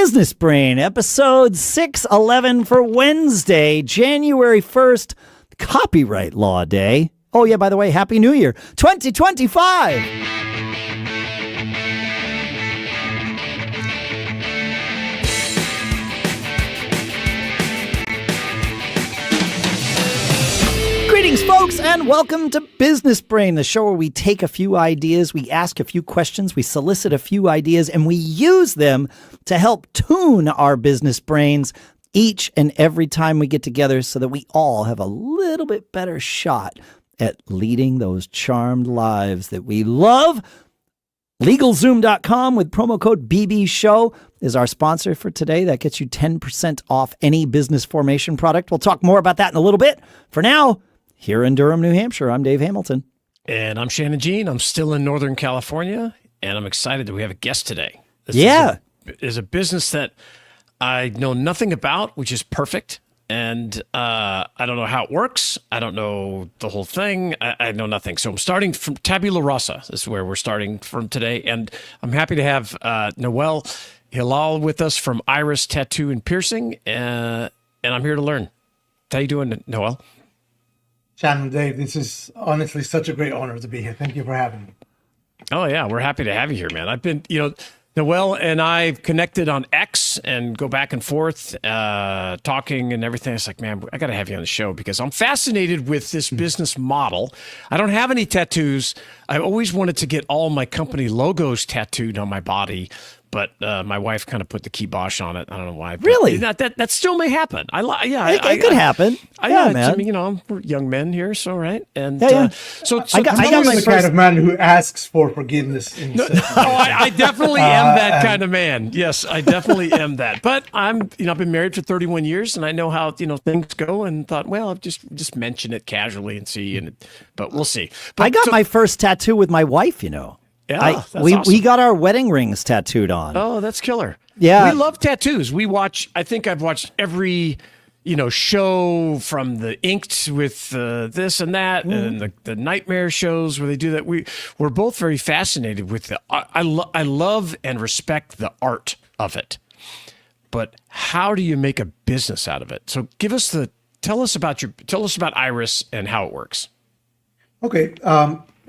Business Brain, episode 611 for Wednesday, January 1st, Copyright Law Day. Oh, yeah, by the way, Happy New Year, 2025. Greetings, folks, and welcome to Business Brain, the show where we take a few ideas, we ask a few questions, we solicit a few ideas, and we use them to help tune our business brains each and every time we get together so that we all have a little bit better shot at leading those charmed lives that we love. LegalZoom.com with promo code BBSHOW is our sponsor for today. That gets you 10% off any business formation product. We'll talk more about that in a little bit. For now, here in Durham, New Hampshire, I'm Dave Hamilton. And I'm Shannon Jean. I'm still in Northern California, and I'm excited that we have a guest today. This is a business that I know nothing about, which is perfect. And I don't know how it works. I don't know the whole thing. I know nothing. So I'm starting from Tabula Rasa. This is where we're starting from today. And I'm happy to have Noelle Hilal with us from Iris Tattoo and Piercing. And I'm here to learn. How you doing, Noelle? Shannon, Dave, this is honestly such a great honor to be here. Thank you for having me. Oh, yeah. We're happy to have you here, man. I've been, Noelle and I've connected on X and go back and forth, talking and everything. It's like, man, I got to have you on the show because I'm fascinated with this business model. I don't have any tattoos. I always wanted to get all my company logos tattooed on my body, but my wife kind of put the kibosh on it. I don't know why. Really? That still may happen. It could happen. Man. I mean, we're young men here, so right. And so I got the kind of man who asks for forgiveness. I definitely am that kind of man. Yes, I definitely am that. But I've been married for 31 years, and I know how things go. And thought, well, I'll just mention it casually and see. But we'll see. But, I got my first tattoo with my wife. Yeah, we got our wedding rings tattooed on. Oh, that's killer. Yeah. We love tattoos. I think I've watched every, show from the Inked with this and that and the nightmare shows where they do that. We're both very fascinated with I love and respect the art of it. But how do you make a business out of it? So tell us about Iris and how it works. Okay.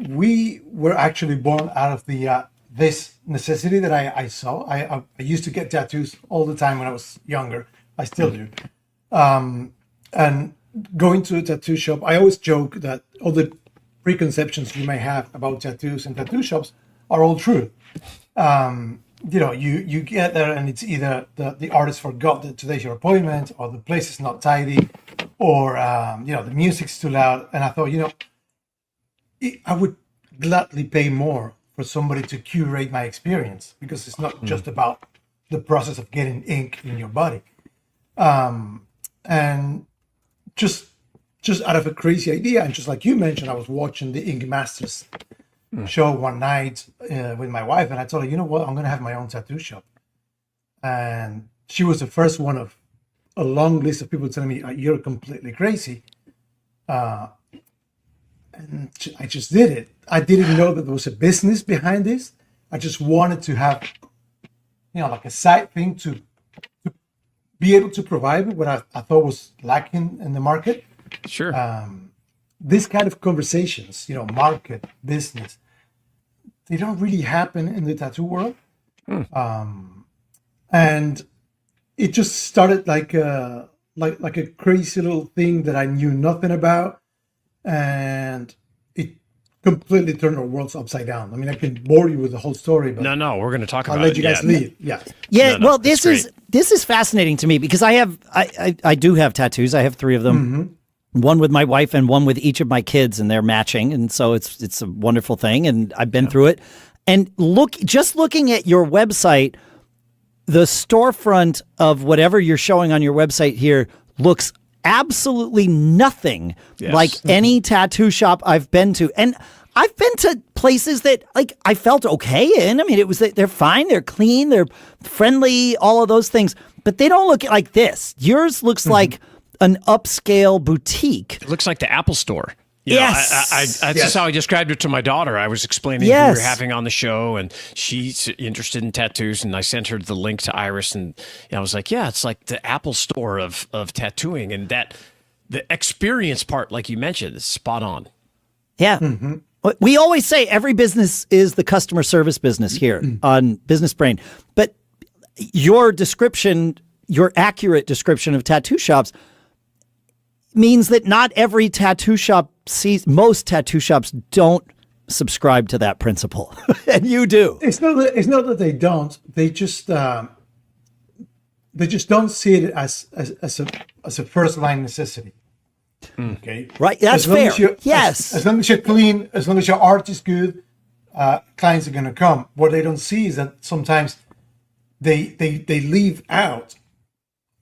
We were actually born out of the this necessity that I saw. I used to get tattoos all the time when I was younger. I still do. And going to a tattoo shop, I always joke that all the preconceptions you may have about tattoos and tattoo shops are all true. You get there and it's either the artist forgot that today's your appointment, or the place is not tidy, or the music's too loud. And I thought, I would gladly pay more for somebody to curate my experience, because it's not just about the process of getting ink in your body. And just out of a crazy idea, and just like you mentioned, I was watching the Ink Masters show one night with my wife, and I told her, you know what, I'm going to have my own tattoo shop. And she was the first one of a long list of people telling me, you're completely crazy. And I just did it. I didn't know that there was a business behind this. I just wanted to have, like a side thing to be able to provide what I thought was lacking in the market. Sure. This kind of conversations, market, business, they don't really happen in the tattoo world. And it just started like a crazy little thing that I knew nothing about. And it completely turned our worlds upside down. I mean, I can bore you with the whole story, but no, we're going to talk about it. I'll let you guys lead. Yeah. Well, this is fascinating to me because I do have tattoos. I have 3 of them. One with my wife and one with each of my kids, and they're matching, and so it's a wonderful thing. And I've been through it. And looking at your website, the storefront of whatever you're showing on your website here looks absolutely nothing like any tattoo shop I've been to. And I've been to places that I felt okay in. I mean, they're fine, they're clean, they're friendly, all of those things, but they don't look like this. Yours looks like an upscale boutique. It looks like the Apple Store. Yes. That's just how I described it to my daughter. I was explaining who we were having on the show, and she's interested in tattoos, and I sent her the link to Iris, and I was like, yeah, it's like the Apple store of tattooing, and that the experience part, like you mentioned, is spot on. Yeah. Mm-hmm. We always say every business is the customer service business here on Business Brain, but your description, your accurate description of tattoo shops means that not every tattoo shop sees, most tattoo shops don't subscribe to that principle. And you do. It's not that they don't. They just don't see it as a first line necessity. Okay. Right. That's fair. Yes. As long as you're clean, as long as your art is good, clients are gonna come. What they don't see is that sometimes they leave out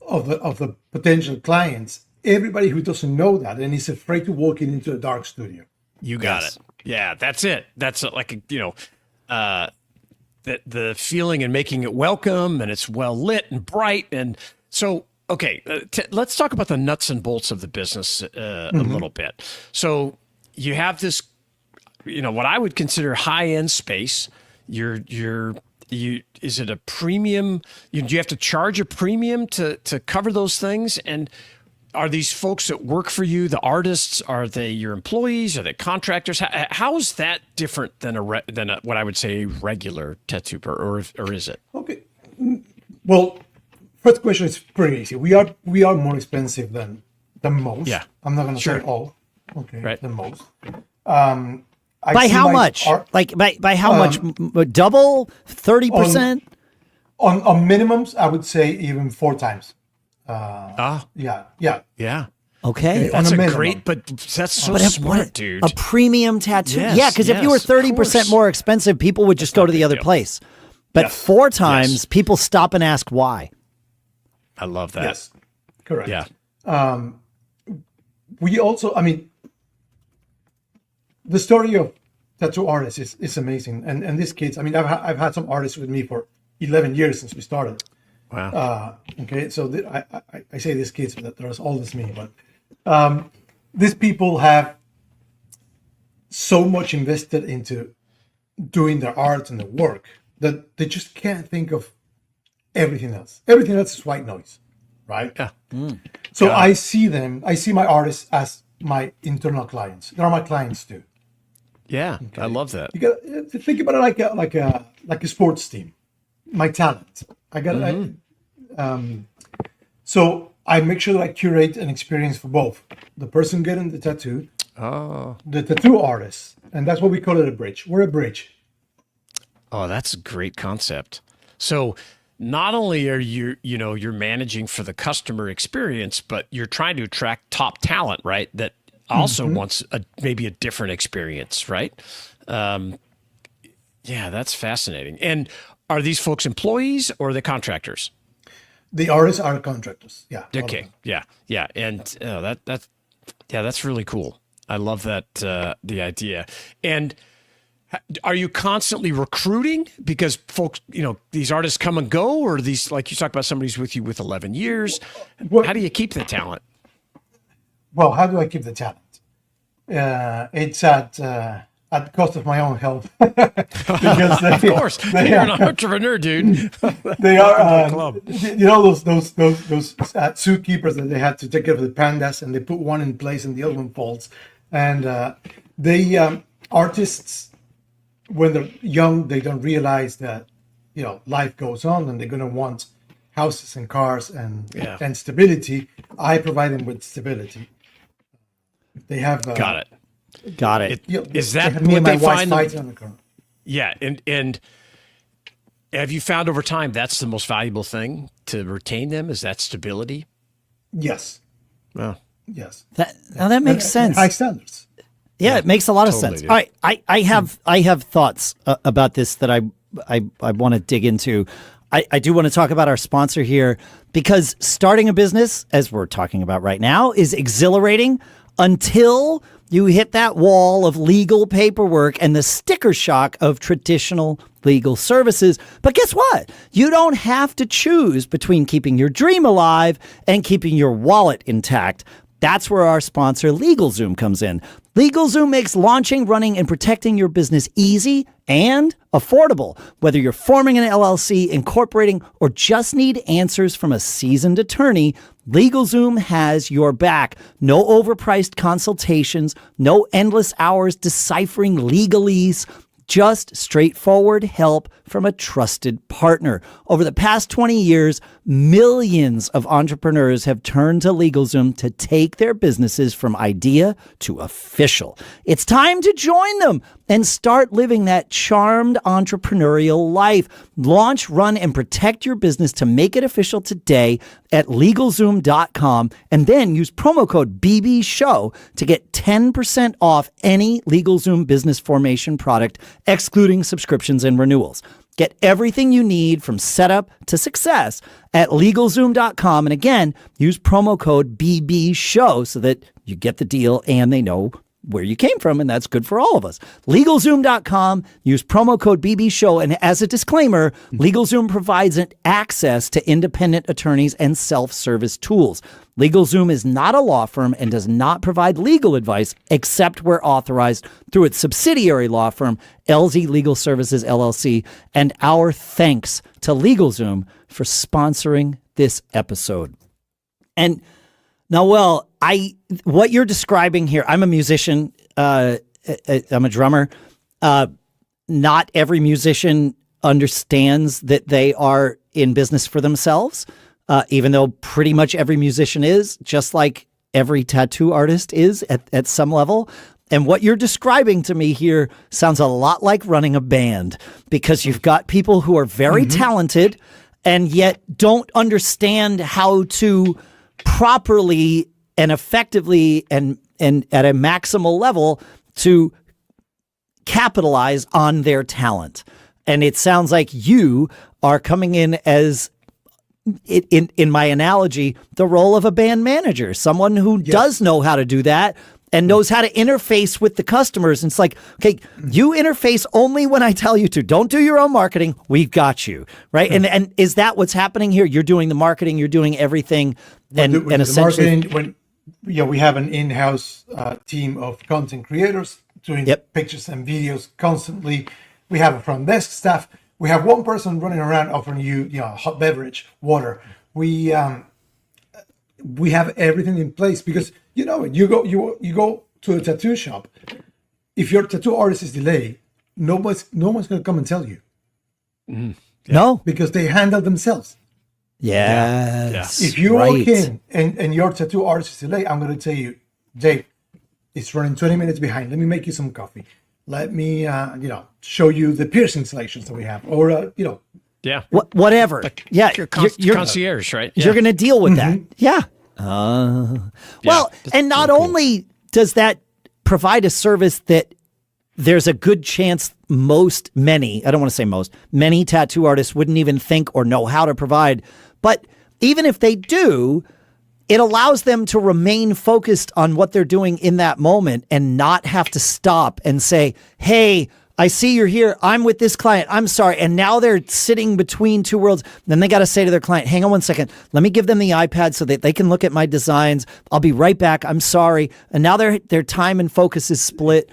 of the potential clients everybody who doesn't know that and is afraid to walk into a dark studio. You got it. Yeah, that's it. That's like the feeling and making it welcome, and it's well lit and bright. And so, okay, let's talk about the nuts and bolts of the business a little bit. So you have this, what I would consider high end space. Is it a premium? Do you have to charge a premium to cover those things? And are these folks that work for you, the artists? Are they your employees? Are they contractors? How is that different than what I would say a regular tattoo or is it? Okay. Well, first question is pretty easy. We are more expensive than most. Yeah. I'm not going to say all. Okay. Right. The most. By how much? By how much? Double? 30%? On minimums, I would say even 4 times. Yeah. Okay. That's great, but that's so smart, dude. A premium tattoo. Yes, yeah, because if you were 30% more expensive, people would just go to the other place. But 4 times, people stop and ask why. I love that. Yes, correct. Yeah. We also, the story of tattoo artists is amazing. And these kids, I've had some artists with me for 11 years since we started. Wow. Okay, so I say these kids, but they're as old as me. But these people have so much invested into doing their art and their work that they just can't think of everything else. Everything else is white noise, right? Yeah. So I see my artists as my internal clients. They're my clients too. Yeah, okay. I love that. You got to think about it like a sports team. My talent. So I make sure that I curate an experience for both the person getting the tattoo, the tattoo artist, and that's what we call it, a bridge. We're a bridge. Oh, that's a great concept. So not only are you're managing for the customer experience, but you're trying to attract top talent, right? That also wants maybe a different experience, right? Yeah, that's fascinating. And are these folks employees or are they contractors? The artists are contractors. Yeah. Okay. Yeah. And that's really cool. I love that the idea. And are you constantly recruiting because folks, these artists come and go, or these, like you talked about, somebody's with you with 11 years? How do you keep the talent? Well, how do I keep the talent? It's at the cost of my own health. Because of course, you're an entrepreneur, dude. They are, those zookeepers that they had to take care of the pandas, and they put one in place and the other one falls. And artists, when they're young, they don't realize that life goes on, and they're going to want houses and cars and stability. I provide them with stability. They have got it. Is that me what and my they wife find? fight on the car. Yeah, and have you found over time that's the most valuable thing to retain them? Is that stability? Yes. Well, yes. That makes sense. High standards. Yeah, it makes a lot of sense. Do. All right, I have thoughts about this that I want to dig into. I do want to talk about our sponsor here, because starting a business, as we're talking about right now, is exhilarating until you hit that wall of legal paperwork and the sticker shock of traditional legal services. But guess what? You don't have to choose between keeping your dream alive and keeping your wallet intact. That's where our sponsor LegalZoom comes in. LegalZoom makes launching, running, and protecting your business easy and affordable. Whether you're forming an LLC, incorporating, or just need answers from a seasoned attorney, LegalZoom has your back. No overpriced consultations, no endless hours deciphering legalese. Just straightforward help from a trusted partner. Over the past 20 years, millions of entrepreneurs have turned to LegalZoom to take their businesses from idea to official. It's time to join them and start living that charmed entrepreneurial life. Launch, run, and protect your business to make it official today at LegalZoom.com, and then use promo code BBSHOW to get 10% off any LegalZoom business formation product, excluding subscriptions and renewals. Get everything you need from setup to success at LegalZoom.com. And again, use promo code BBSHOW so that you get the deal and they know where you came from, and that's good for all of us. LegalZoom.com, use promo code BBSHOW, and as a disclaimer, LegalZoom provides an access to independent attorneys and self-service tools. LegalZoom is not a law firm and does not provide legal advice except where authorized through its subsidiary law firm, LZ Legal Services, LLC, and our thanks to LegalZoom for sponsoring this episode. And Noelle, what you're describing here, I'm a musician, I'm a drummer. Not every musician understands that they are in business for themselves, even though pretty much every musician is, just like every tattoo artist is at some level. And what you're describing to me here sounds a lot like running a band, because you've got people who are very talented and yet don't understand how to properly and effectively and at a maximal level to capitalize on their talent. And it sounds like you are coming in as, in my analogy, the role of a band manager, someone who does know how to do that and knows how to interface with the customers. And it's like, okay, you interface only when I tell you to. Don't do your own marketing. We've got you, right? And is that what's happening here? You're doing the marketing. You're doing everything. And essentially, we have an in-house team of content creators doing pictures and videos constantly. We have a front desk staff. We have one person running around offering you, hot beverage, water. We have everything in place because you go to a tattoo shop. If your tattoo artist is delayed, no one's going to come and tell you. No, because they handle themselves. Yes. If you walk in and your tattoo artist is delayed, I'm going to tell you, Dave, it's running 20 minutes behind. Let me make you some coffee. Let me, show you the piercing selections that we have, or whatever. You're concierge, right? You're going to deal with that. Yeah. Well, and not only does that provide a service that there's a good chance many tattoo artists wouldn't even think or know how to provide. But even if they do, it allows them to remain focused on what they're doing in that moment and not have to stop and say, hey, I see you're here. I'm with this client. I'm sorry. And now they're sitting between two worlds. Then they got to say to their client, hang on one second. Let me give them the iPad so that they can look at my designs. I'll be right back. I'm sorry. And now their time and focus is split.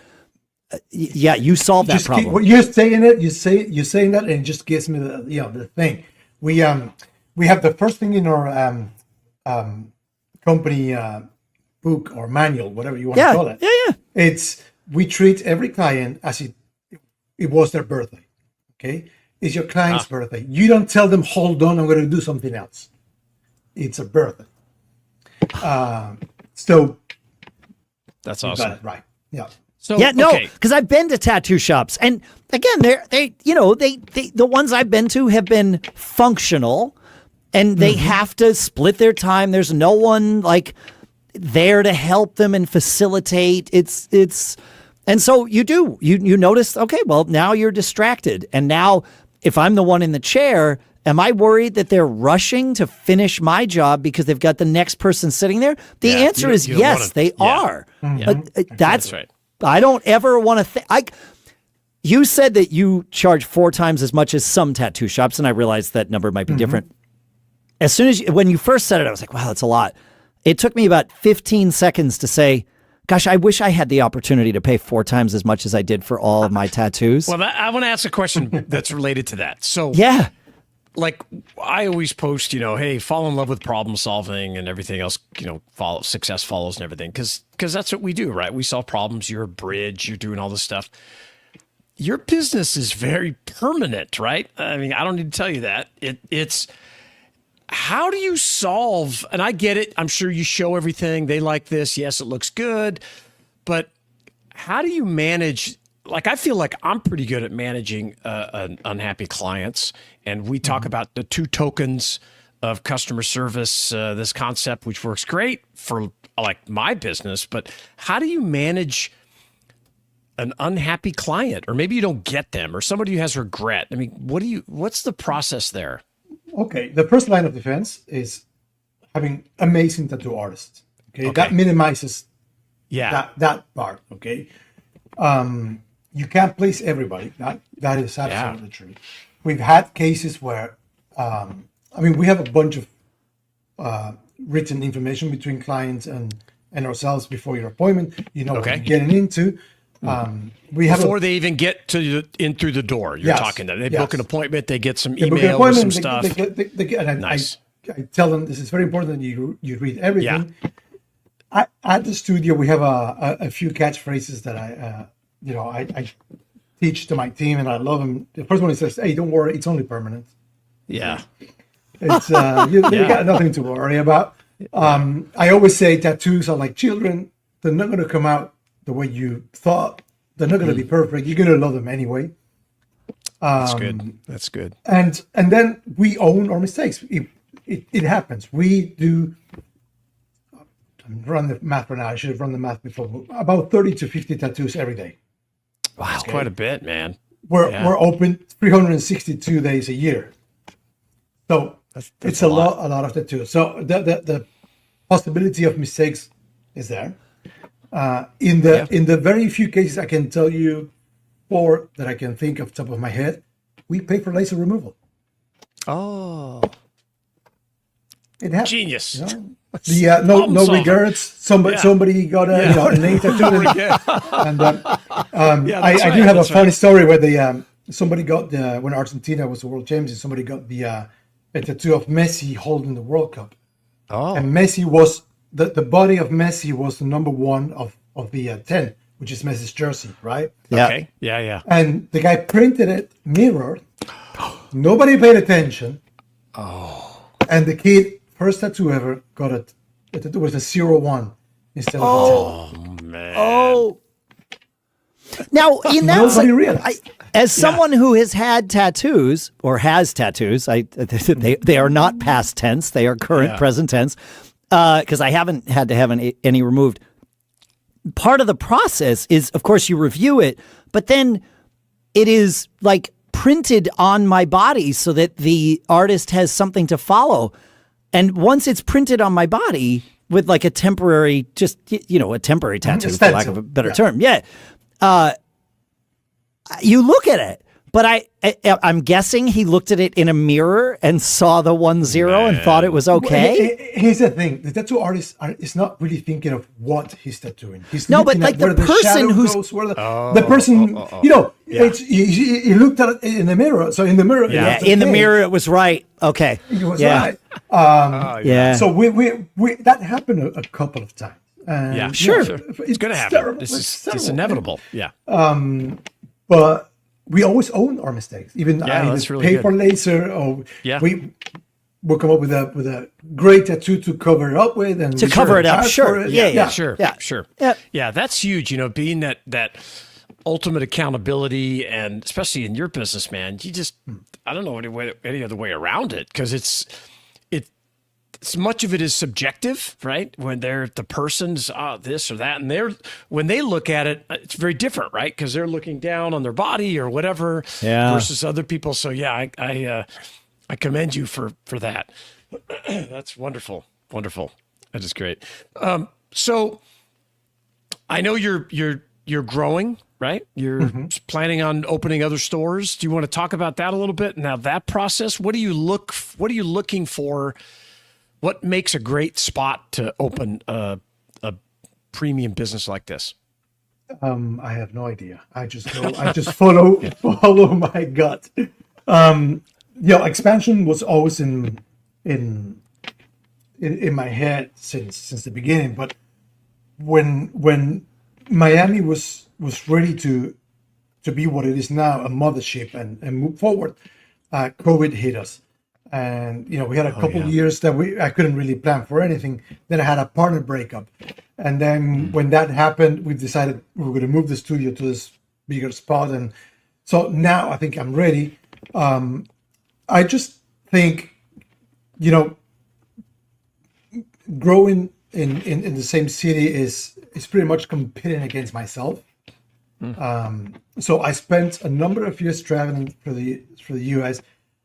You solve that problem. You're saying it. You're saying that, and it just gives me the thing. We have the first thing in our company book or manual, whatever you want to call it. It's we treat every client as it was their birthday. Okay, it's your client's birthday. You don't tell them, hold on, I'm going to do something else. It's a birthday. So that's awesome. Got it right. Yeah. So, because I've been to tattoo shops, and again, the ones I've been to have been functional, and they have to split their time. There's no one like there to help them and facilitate. And so you notice, okay, well, now you're distracted, and now if I'm the one in the chair, am I worried that they're rushing to finish my job because they've got the next person sitting there? The answer is yes, they are. That's right. I don't ever want to think. You said that you charge 4 times as much as some tattoo shops, and I realized that number might be different. When you first said it, I was like, wow, that's a lot. it took me about 15 seconds to say, gosh, I wish I had the opportunity to pay 4 times as much as I did for all of my tattoos. Well, I want to ask a question that's related to that. So, yeah. Like I always post, hey, fall in love with problem solving and everything else, success follows and everything. Because that's what we do, right? We solve problems. You're a bridge. You're doing all this stuff. Your business is very permanent, right? I mean, I don't need to tell you that. It's how do you solve, and I get it. I'm sure you show everything. They like this. Yes, it looks good. But how do you manage? Like, I feel like I'm pretty good at managing unhappy clients. And we talk about the 2 tokens of customer service, this concept, which works great for like my business. But how do you manage an unhappy client? Or maybe you don't get them, or somebody who has regret. I mean, what's the process there? Okay. The first line of defense is having amazing tattoo artists. Okay. That minimizes that part. Okay. You can't please everybody. That is absolutely true. We've had cases where, we have a bunch of written information between clients and ourselves before your appointment. You know what you're getting into. We have before they even get in through the door. You're talking to them. They book an appointment. They get some email with some stuff. Nice. I tell them this is very important that you read everything. Yeah. At the studio, we have a few catchphrases that I teach to my team, and I love them. The first one says, "Hey, don't worry, it's only permanent." Yeah, it's you got nothing to worry about. I always say tattoos are like children; they're not going to come out the way you thought. They're not going to be perfect. You're going to love them anyway. That's good. That's good. And then we own our mistakes. It happens. We do. Run the math right now. I should have run the math before. About 30 to 50 tattoos every day. Wow, that's quite a bit, man. We're open 362 days a year, so it's a lot of tattoos. So the possibility of mistakes is there. In the very few cases I can tell you 4 that I can think of top of my head, we pay for laser removal. Oh, it happens. Genius. No regrets. Somebody got a name tattoo, and I do have a funny story where somebody got when Argentina was the world champions, somebody got a tattoo of Messi holding the World Cup. Oh, and Messi was the body of Messi was the number 1 of the 10, which is Messi's jersey, right? Yeah. Okay. Yeah. And the guy printed it mirrored. Nobody paid attention. Oh. And the kid. First tattoo ever got it. The tattoo was a 01 instead of a 10. Oh man! Oh, now in that nobody realized. As someone who has had tattoos or has tattoos, they are not past tense; they are current present tense. Because I haven't had to have any removed. Part of the process is, of course, you review it, but then it is like printed on my body so that the artist has something to follow. And once it's printed on my body with like a temporary, a temporary tattoo, for lack of a better term. Yeah. You look at it, but I'm guessing he looked at it in a mirror and saw the 10 and thought it was okay. Here's the thing: the tattoo artist is not really thinking of what he's tattooing. He's but like the person who's the person, he looked at it in the mirror. So in the mirror, in the mirror, it was right. Okay, it was right. So we that happened a couple of times. Sure. It's going to happen. It's inevitable. Yeah. But we always own our mistakes. Even that's really pay good. for laser, or we'll come up with a great tattoo to cover it up with, and to cover it up. Sure. Sure. Yeah. Yeah, that's huge. Being that ultimate accountability, and especially in your business, man, I don't know any other way around it, because it's much of it is subjective, right? When the person's this or that, and when they look at it, it's very different, right? Because they're looking down on their body or whatever versus other people. So I commend you for that. That's wonderful. That is great. So I know you're growing, right? You're planning on opening other stores. Do you want to talk about that a little bit? Now that process, what are you looking for What makes a great spot to open a premium business like this? I have no idea. I just go. I just follow my gut. Expansion was always in my head since the beginning. But when Miami was ready to be what it is now, a mothership, and move forward, COVID hit us, and we had a couple years that I couldn't really plan for anything. Then I had a partner breakup, and then when that happened, we decided we were going to move the studio to this bigger spot, and so now I think I'm ready. I just think, growing in the same city is pretty much competing against myself. So I spent a number of years traveling for the US.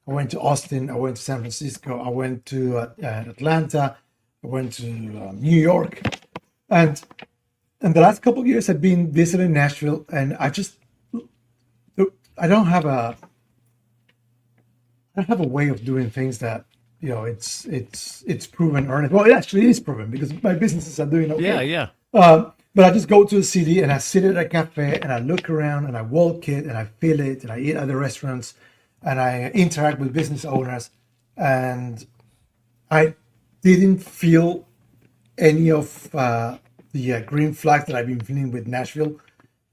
I went to Austin, I went to San Francisco, I went to Atlanta, I went to New York, and the last couple of years I've been visiting Nashville, and I don't have a way of doing things that it's proven earned. Well, it actually is proven because my businesses are doing okay. Yeah. But I just go to the city and I sit at a cafe and I look around and I walk it and I feel it and I eat at the restaurants and I interact with business owners, and I didn't feel any of the green flags that I've been feeling with Nashville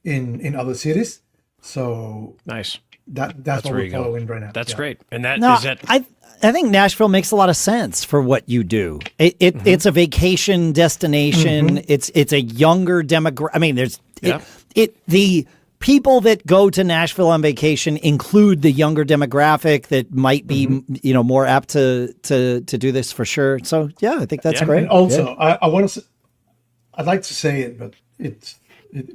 in other cities. So nice. That's what we're following right now. That's yeah. great. And I think Nashville makes a lot of sense for what you do. It's a vacation destination. It's a younger demographic. I mean, the people that go to Nashville on vacation include the younger demographic that might be more apt to do this for sure. So yeah, I think that's great. And also, I want to. I'd like to say it, but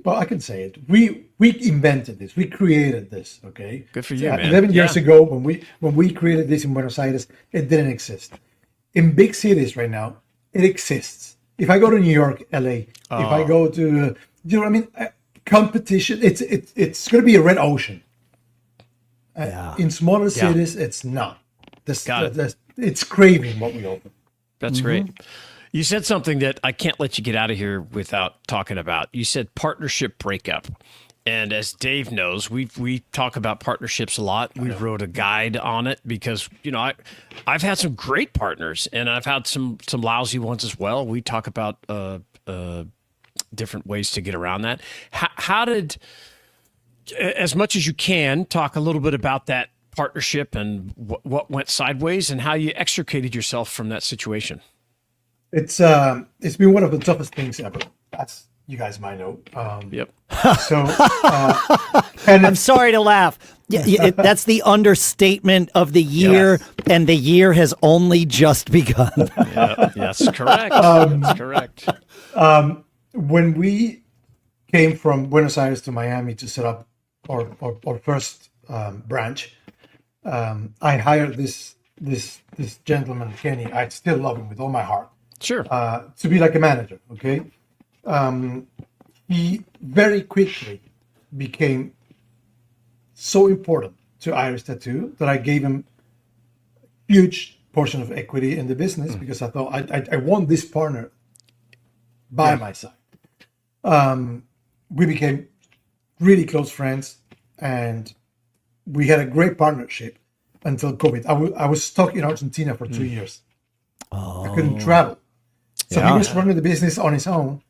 well, I can say it. We invented this. We created this. Okay. Good for you, man. 11 years ago, when we created this in Buenos Aires, it didn't exist. In big cities right now, it exists. If I go to New York, LA, if I go to, competition, it's going to be a red ocean. In smaller cities, it's not. It's craving what we open. That's great. You said something that I can't let you get out of here without talking about. You said partnership breakup. And as Dave knows, we talk about partnerships a lot. We wrote a guide on it because, I've had some great partners and I've had some lousy ones as well. We talk about different ways to get around that. How did, as much as you can, talk a little bit about that partnership and what went sideways and how you extricated yourself from that situation? It's been one of the toughest things ever, as you guys might know. Yep. So, and I'm sorry to laugh. That's the understatement of the year, and the year has only just begun. Yeah, that's correct. That's correct. When we came from Buenos Aires to Miami to set up our first branch, I hired this gentleman, Kenny. I still love him with all my heart. Sure. To be like a manager, okay? He very quickly became so important to Irish Tattoo that I gave him a huge portion of equity in the business because I thought I want this partner by my side. We became really close friends and we had a great partnership until COVID. I was stuck in Argentina for 2 years. I couldn't travel. So he was running the business on his own.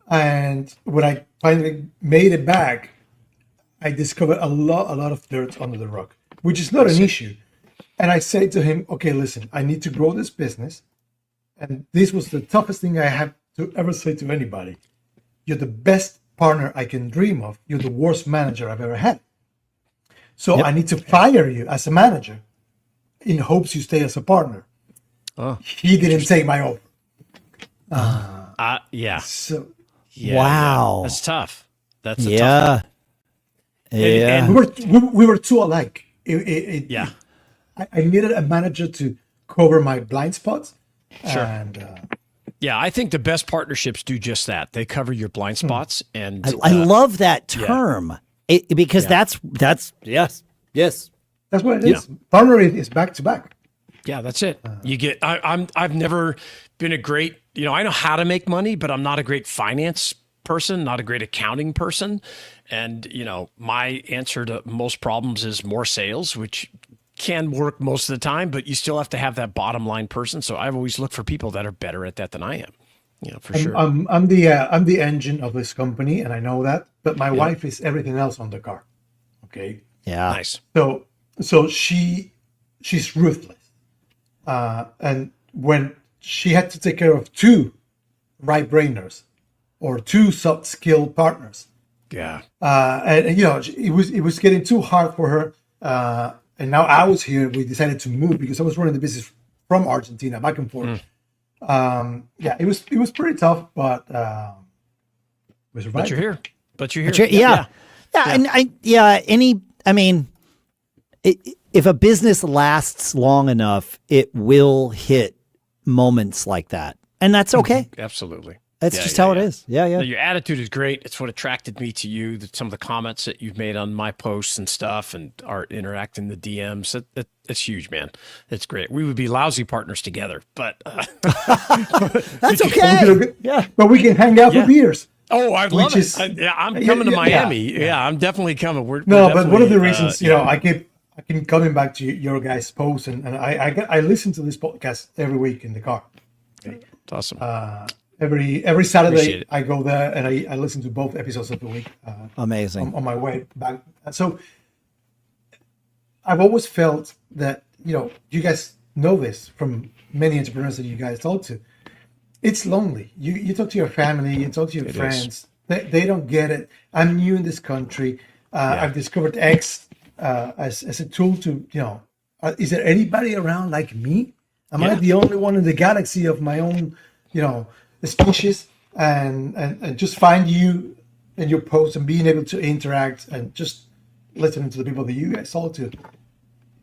And when I finally made it back, I discovered a lot of dirt under the rug, which is not an issue. And I said to him, okay, listen, I need to grow this business. And this was the toughest thing I had to ever say to anybody. You're the best partner I can dream of. You're the worst manager I've ever had. So I need to fire you as a manager in hopes you stay as a partner. He didn't take my offer. So wow, that's tough. That's a tough one. And we were too alike. Yeah. I needed a manager to cover my blind spots. Sure. And, yeah, I think the best partnerships do just that. They cover your blind spots, and I love that term because that's yes. That's what it is. Partner is back to back. Yeah, that's it. I've never been a great, I know how to make money, but I'm not a great finance person, not a great accounting person. And, my answer to most problems is more sales, which can work most of the time, but you still have to have that bottom line person. So I've always looked for people that are better at that than I am, for sure. I'm the engine of this company, and I know that, but my wife is everything else on the car. Okay. Yeah. Nice. So she's ruthless. And when she had to take care of two right-brainers or two soft-skilled partners, Yeah. and it was getting too hard for her. And now I was here. We decided to move because I was running the business from Argentina back and forth. It was pretty tough, but we survived. But you're here. Yeah. And if a business lasts long enough, it will hit moments like that, and that's okay. Absolutely. That's just how it is. Yeah. No, your attitude is great. It's what attracted me to you. Some of the comments that you've made on my posts and stuff, and are interacting the DMs. It's huge, man. It's great. We would be lousy partners together, but that's okay. Yeah, but we can hang out for beers. Oh, I love it. I'm coming to Miami. Yeah, I'm definitely coming. But one of the reasons, I keep coming back to your guys' posts, and I listen to this podcast every week in the car. Okay. It's awesome. Every Saturday I go there and I listen to both episodes of the week. Amazing. On my way back. So I've always felt that, you guys know this from many entrepreneurs that you guys talk to. It's lonely. You talk to your family, you talk to your friends. They don't get it. I'm new in this country. I've discovered X as a tool to, is there anybody around like me? Am I the only one in the galaxy of my own, species? And just find you and your posts and being able to interact and just listening to the people that you guys talk to.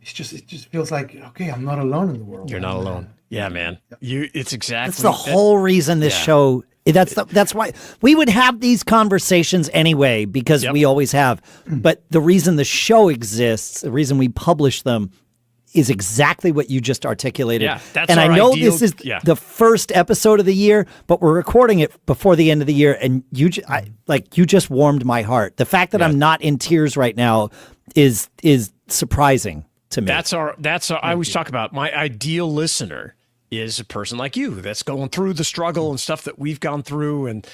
It just feels like, okay, I'm not alone in the world. You're not alone. Yeah, man. It's exactly. That's the whole reason this show. That's why we would have these conversations anyway, because we always have. But the reason the show exists, the reason we publish them, is exactly what you just articulated. Yeah, that's and our I know ideal, this is the first episode of the year, but we're recording it before the end of the year, and you just warmed my heart. The fact that I'm not in tears right now is surprising to me. That's our. I always talk about my ideal listener is a person like you that's going through the struggle and stuff that we've gone through. And,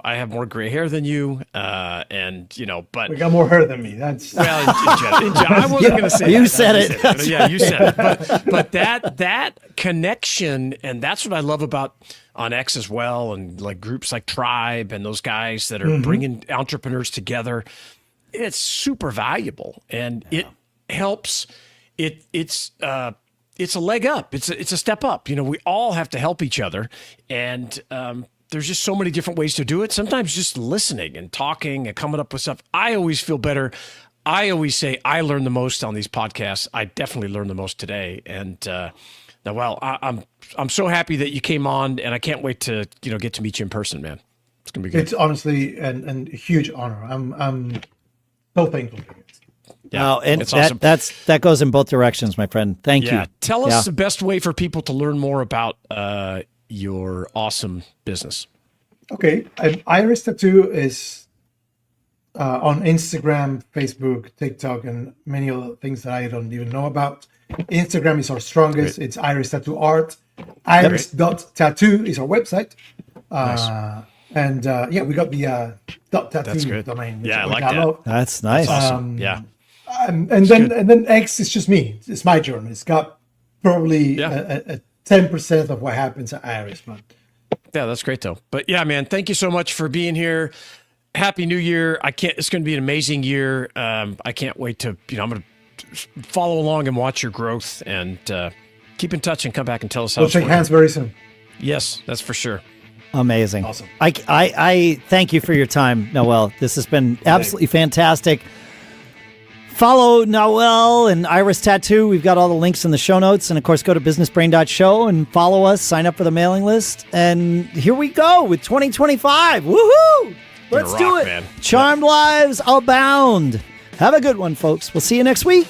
I have more gray hair than you. But we got more hair than me. That's well, I wasn't going to say you that. said it. Yeah, you said it. But that connection, and that's what I love about on X as well. And like groups like Tribe and those guys that are bringing entrepreneurs together. It's super valuable, and it helps. It's a leg up. It's a step up. We all have to help each other. And there's just so many different ways to do it. Sometimes just listening and talking and coming up with stuff. I always feel better. I always say I learn the most on these podcasts. I definitely learned the most today. And Noelle, I'm so happy that you came on, and I can't wait to get to meet you in person, man. It's gonna be good. It's honestly a huge honor. I'm so thankful for you. Yeah, and awesome. that goes in both directions, my friend. Thank you. Tell us the best way for people to learn more about your awesome business. Okay, Iris Tattoo is on Instagram, Facebook, TikTok, and many other things that I don't even know about. Instagram is our strongest. Great. It's Iris Tattoo Art. Iris.tattoo is our website. Nice. And we got the .tattoo domain. Yeah, I like that. That's nice. That's awesome. And then X is just me. It's my journey. It's got probably a 10% of what happens at Iris, but yeah, that's great though. But yeah, man, thank you so much for being here. Happy New Year! It's going to be an amazing year. I can't wait to I'm going to follow along and watch your growth, and keep in touch and come back and tell us how. We'll shake hands very soon. Yes, that's for sure. Amazing. Awesome. I thank you for your time, Noelle. This has been absolutely fantastic. Follow Nahuel and Iris Tattoo. We've got all the links in the show notes. And, of course, go to businessbrain.show and follow us. Sign up for the mailing list. And here we go with 2025. Woohoo! Let's do it. Man. Charmed lives abound. Have a good one, folks. We'll see you next week.